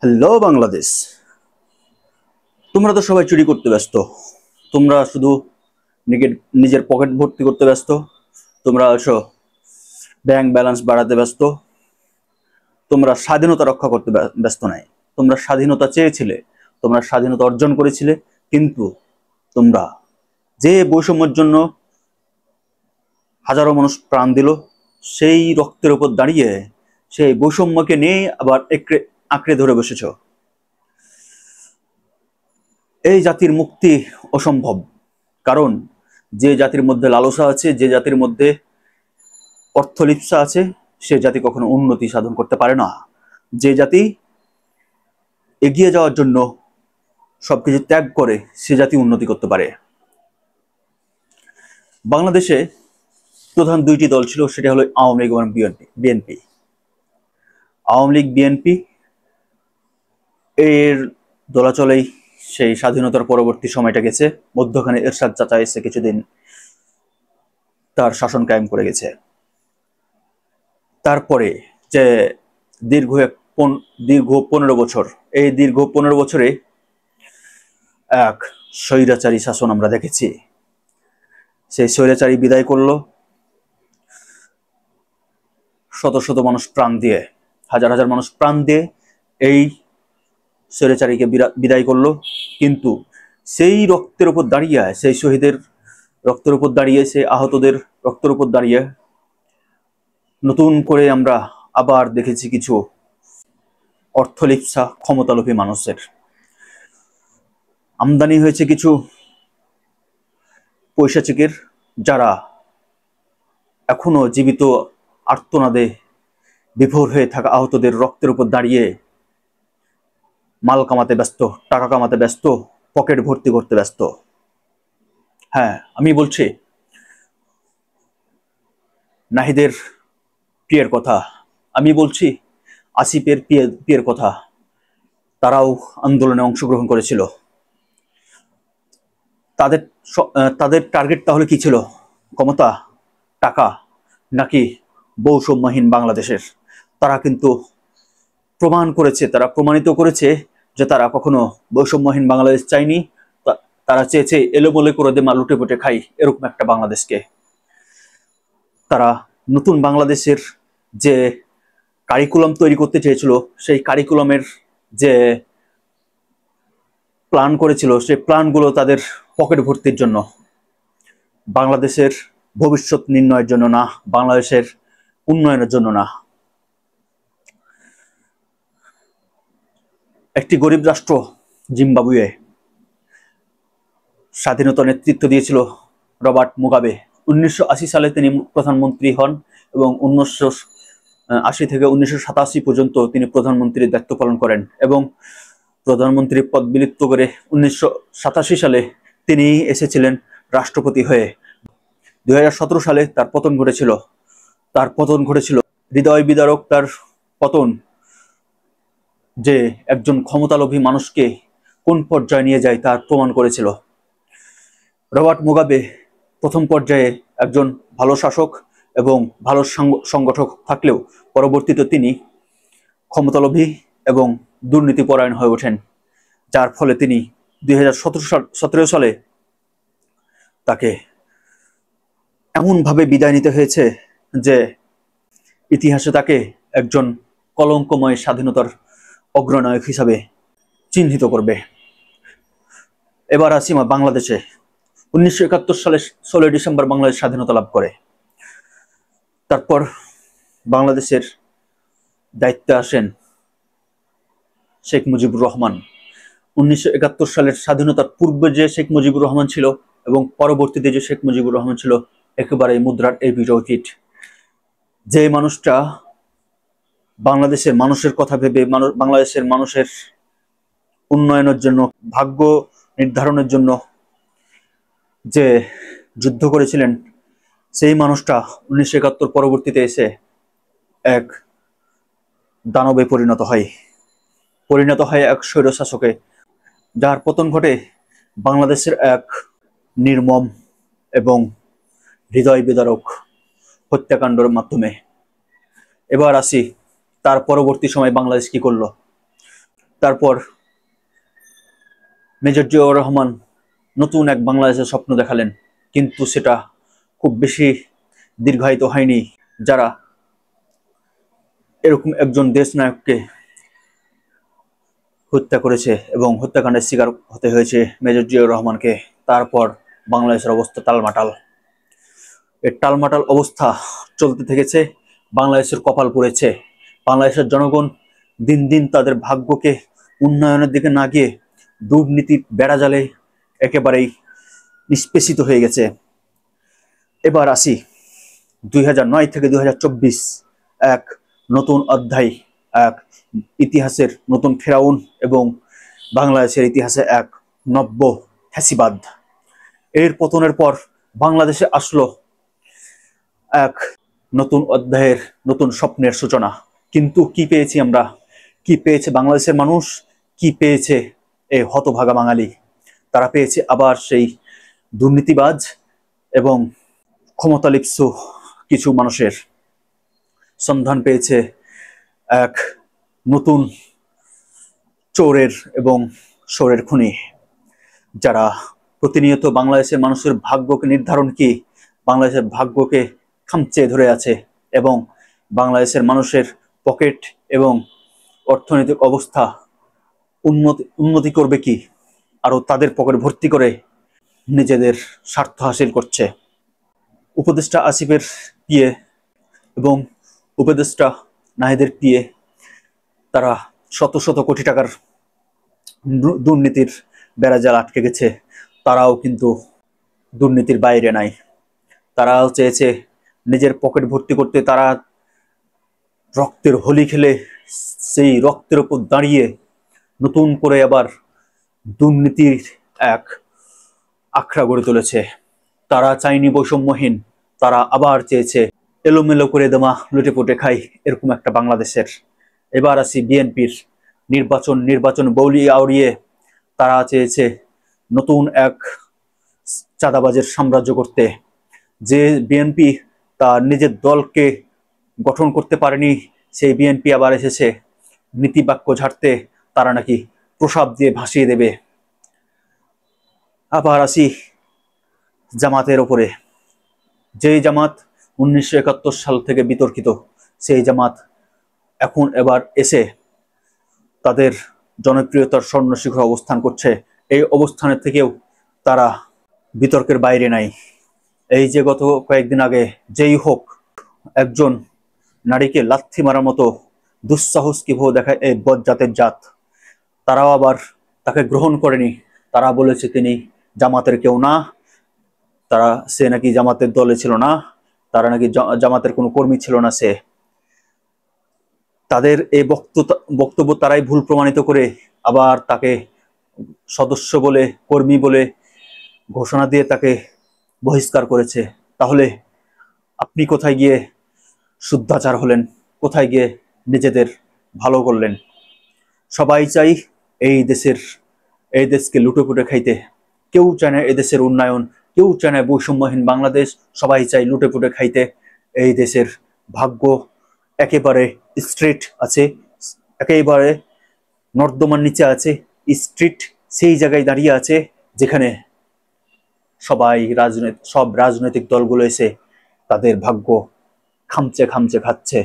Hello Bangladesh. তোমরা তো সবাই চুরি করতে ব্যস্ত। তোমরা শুধু নিজের পকেট ভর্তি করতে ব্যস্ত। তোমরা আসো ব্যাংক ব্যালেন্স বাড়াতে ব্যস্ত। তোমরা স্বাধীনতা রক্ষা করতে ব্যস্ত নাই। তোমরা স্বাধীনতা চেয়েছিলে, তোমরা স্বাধীনতা অর্জন করেছিলে, কিন্তু তোমরা যে বৈষম্যের জন্য হাজারো মানুষ প্রাণ দিল, সেই রক্তের উপর দাঁড়িয়ে সেই বৈষম্যকে নিয়ে আবার আঁকড়ে ধরে বসেছ। এই জাতির মুক্তি অসম্ভব, কারণ যে জাতির মধ্যে লালসা আছে, যে জাতির মধ্যে অর্থলিপ্সা আছে, সে জাতি কখনো উন্নতি সাধন করতে পারে না। যে জাতি এগিয়ে যাওয়ার জন্য সবকিছু ত্যাগ করে, সে জাতি উন্নতি করতে পারে। বাংলাদেশে প্রধান দুইটি দল ছিল, সেটা হলো আওয়ামী লীগ এবং বিএনপি। আওয়ামী লীগ বিএনপি এর দোলাচলেই সেই স্বাধীনতার পরবর্তী সময়টা গেছে। মধ্যখানে এরশাদ চাচা এসে কিছুদিন তার শাসন কায়েম করে গেছে। তারপরে যে দীর্ঘ 15 বছর, এই দীর্ঘ 15 বছরে এক স্বৈরাচারী শাসন আমরা দেখেছি। সেই স্বৈরাচারী বিদায় করলো শত শত মানুষ প্রাণ দিয়ে, হাজার হাজার মানুষ প্রাণ দিয়ে এই স্বৈরাচারীকে বিদায় করলো। কিন্তু সেই রক্তের উপর দাঁড়িয়ে, সেই শহীদের রক্তের উপর দাঁড়িয়ে, সেই আহতদের রক্তের উপর দাঁড়িয়ে নতুন করে আমরা আবার দেখেছি কিছু অর্থলিপ্সা ক্ষমতালোভী মানুষের আমদানি হয়েছে, কিছু পৈশাচিকের, যারা এখনো জীবিত আর্তনাদে বিভোর হয়ে থাকা আহতদের রক্তের উপর দাঁড়িয়ে মাল কামাতে ব্যস্ত, টাকা কামাতে ব্যস্ত, পকেট ভর্তি করতে ব্যস্ত। হ্যাঁ, আমি বলছি নাহিদের প্রিয়ের কথা, আমি বলছি আসিফের প্রিয়ের কথা। তারাও আন্দোলনে অংশগ্রহণ করেছিল। তাদের তাদের টার্গেট তাহলে কি ছিল? ক্ষমতা, টাকা, নাকি বৈষম্যহীন বাংলাদেশের? তারা কিন্তু প্রমাণ করেছে, তারা প্রমাণিত করেছে যে তারা কখনো বৈষম্যহীন বাংলাদেশ চায়নি। তারা চেয়েছে এলোমেলো করে দে মা লুটে পুটে খাই, এরকম একটা বাংলাদেশকে। তারা নতুন বাংলাদেশের যে কারিকুলাম তৈরি করতে চেয়েছিল, সেই কারিকুলামের যে প্ল্যান করেছিল, সেই প্ল্যানগুলো তাদের পকেট ভর্তির জন্য, বাংলাদেশের ভবিষ্যৎ নির্ণয়ের জন্য না, বাংলাদেশের উন্নয়নের জন্য না। একটি গরিব রাষ্ট্র জিম্বাবুয়ে, স্বাধীনতা নেতৃত্ব দিয়েছিল রবার্ট মুগাবে। 1980 সালে তিনি প্রধানমন্ত্রী হন এবং 1980 থেকে 1987 পর্যন্ত তিনি প্রধানমন্ত্রীর দায়িত্ব পালন করেন এবং প্রধানমন্ত্রীর পদ বিলুপ্ত করে 1987 সালে তিনি এসেছিলেন রাষ্ট্রপতি হয়ে। 2017 সালে তার পতন ঘটেছিল। হৃদয় বিদারক তার পতন, যে একজন ক্ষমতালোভী মানুষকে কোন পর্যায়ে নিয়ে যায় তার প্রমাণ করেছিল। রবার্ট মুগাবে প্রথম পর্যায়ে একজন ভালো শাসক এবং ভালো সংগঠক থাকলেও পরবর্তীতে তিনি ক্ষমতালোভী এবং দুর্নীতিপরায়ণ হয়ে ওঠেন, যার ফলে তিনি 2017 সালে তাকে এমনভাবে বিদায় নিতে হয়েছে যে ইতিহাসে তাকে একজন কলঙ্কময় স্বাধীনতার অগ্রনায়ক হিসাবে চিহ্নিত করবে। এবার আসি বাংলাদেশে। 1971 সালে 16 ডিসেম্বর বাংলাদেশ স্বাধীনতা লাভ করে। তারপর বাংলাদেশের দায়িত্বে আসেন শেখ মুজিবুর রহমান। 1971 সালের স্বাধীনতার পূর্বে যে শেখ মুজিবুর রহমান ছিল এবং পরবর্তীতে যে শেখ মুজিবুর রহমান ছিল, একেবারে মুদ্রার এপিঠ ওপিঠ। যে মানুষটা বাংলাদেশের মানুষের কথা ভেবে, বাংলাদেশের মানুষের উন্নয়নের জন্য, ভাগ্য নির্ধারণের জন্য যে যুদ্ধ করেছিলেন, সেই মানুষটা 1971 পরবর্তীতে এসে এক দানবে পরিণত হয় এক স্বৈরশাসকে, যার পতন ঘটে বাংলাদেশের এক নির্মম এবং হৃদয় বিদারক হত্যাকাণ্ডের মাধ্যমে। এবার আসি তার পরবর্তী সময় বাংলাদেশ কি করলো। তারপর মেজর জিয়াউর রহমান নতুন এক বাংলাদেশের স্বপ্ন দেখালেন, কিন্তু সেটা খুব বেশি দীর্ঘায়িত হয়নি। যারা এরকম একজন দেশ নায়ককে হত্যা করেছে এবং হত্যাকাণ্ডের শিকার হতে হয়েছে মেজর জিয়াউর রহমানকে, তারপর বাংলাদেশের অবস্থা টালমাটাল। এই টালমাটাল অবস্থা চলতে থেকেছে, বাংলাদেশের কপাল পড়েছে। বাংলাদেশের জনগণ দিন দিন তাদের ভাগ্যকে উন্নয়নের দিকে না গিয়ে দুর্নীতির বেড়াজালে একেবারেই নিষ্পেষিত হয়ে গেছে। এবার আসি 2009 থেকে 2024, এক নতুন অধ্যায়, এক ইতিহাসের নতুন ফেরাউন এবং বাংলাদেশের ইতিহাসে এক নব্য ফ্যাসিবাদ। এর পতনের পর বাংলাদেশে আসলো এক নতুন অধ্যায়ের নতুন স্বপ্নের সূচনা। কিন্তু কি পেয়েছি আমরা? কি পেয়েছে বাংলাদেশের মানুষ? কি পেয়েছে এই হতভাগা বাঙালি? তারা পেয়েছে আবার সেই দুর্নীতিবাজ এবং ক্ষমতালিপ্সু কিছু মানুষের সন্ধান পেয়েছে এক নতুন চোরের এবং চোরের খুনি, যারা প্রতিনিয়ত বাংলাদেশের মানুষের ভাগ্যকে নির্ধারণ কি বাংলাদেশের ভাগ্যকে খামচে ধরে আছে এবং বাংলাদেশের মানুষের পকেট এবং অর্থনৈতিক অবস্থা উন্নতি করবে কি আরো তাদের পকেট ভর্তি করে নিজেদের স্বার্থ হাসিল করছে। উপদেষ্টা আসিফের পিএ এবং উপদেষ্টা নাহিদের পিএ তারা শত শত কোটি টাকার দুর্নীতির বেড়াজাল আটকে গেছে। তারাও কিন্তু দুর্নীতির বাইরে নাই। তারাও চেয়েছে নিজের পকেট ভর্তি করতে। তারা রক্তের হোলি খেলে সেই রক্তের উপর দাঁড়িয়ে নতুন করে আবার দুর্নীতির এক আখড়া গড়ে তুলেছে। তারা চায়নি বৈষম্যহীন, তারা আবার চেয়েছে এলোমেলো করে দেওয়া লুটেপুটে খাই এরকম একটা বাংলাদেশের। এবার আসি বিএনপির নির্বাচন বৌলি আউড়িয়ে তারা চেয়েছে নতুন এক চাঁদাবাজের সাম্রাজ্য করতে। যে বিএনপি তার নিজের দলকে গঠন করতে পারেনি, সেই বিএনপি আবার এসেছে নীতি বাক্য ঝাড়তে। তারা নাকি প্রসাদ দিয়ে ভাসিয়ে দেবে। আবার আসি জামাতের ওপরে। যেই জামাত 1971 সাল থেকে বিতর্কিত, সেই জামাত এখন এবার এসে তাদের জনপ্রিয়তার স্বর্ণ শিখরে অবস্থান করছে। এই অবস্থানের থেকেও তারা বিতর্কের বাইরে নাই। এই যে গত কয়েকদিন আগে যেই হোক একজন নারীকে লাথি মারার মতো দুঃসাহস কিভাবে দেখায় এই বজ্জাতের জাত, তারাও আবার তাকে গ্রহণ করেনি। তারা বলেছে তিনি জামাতের কেউ না, সে নাকি জামাতের দলে ছিল না, তারা নাকি জামাতের কোনো কর্মী ছিল না। সে তাদের এই বক্তব্য তারাই ভুল প্রমাণিত করে আবার তাকে সদস্য বলে, কর্মী বলে ঘোষণা দিয়ে তাকে বহিষ্কার করেছে। তাহলে আপনি কোথায় গিয়ে শুদ্ধাচার হলেন? কোথায় গিয়ে নিজেদের ভালো করলেন? সবাই চাই এই দেশকে লুটেপুটে খাইতে। কেউ চায় না এদেশের উন্নয়ন, কেউ চায় না বৈষম্যহীন বাংলাদেশ। সবাই চাই লুটেপুটে খাইতে। এই দেশের ভাগ্য একেবারে স্ট্রেট আছে, একেবারে নর্দমার নিচে আছে, স্ট্রিট সেই জায়গায় দাঁড়িয়ে আছে যেখানে সব রাজনৈতিক দলগুলো এসে তাদের ভাগ্য খামচে খাচ্ছে।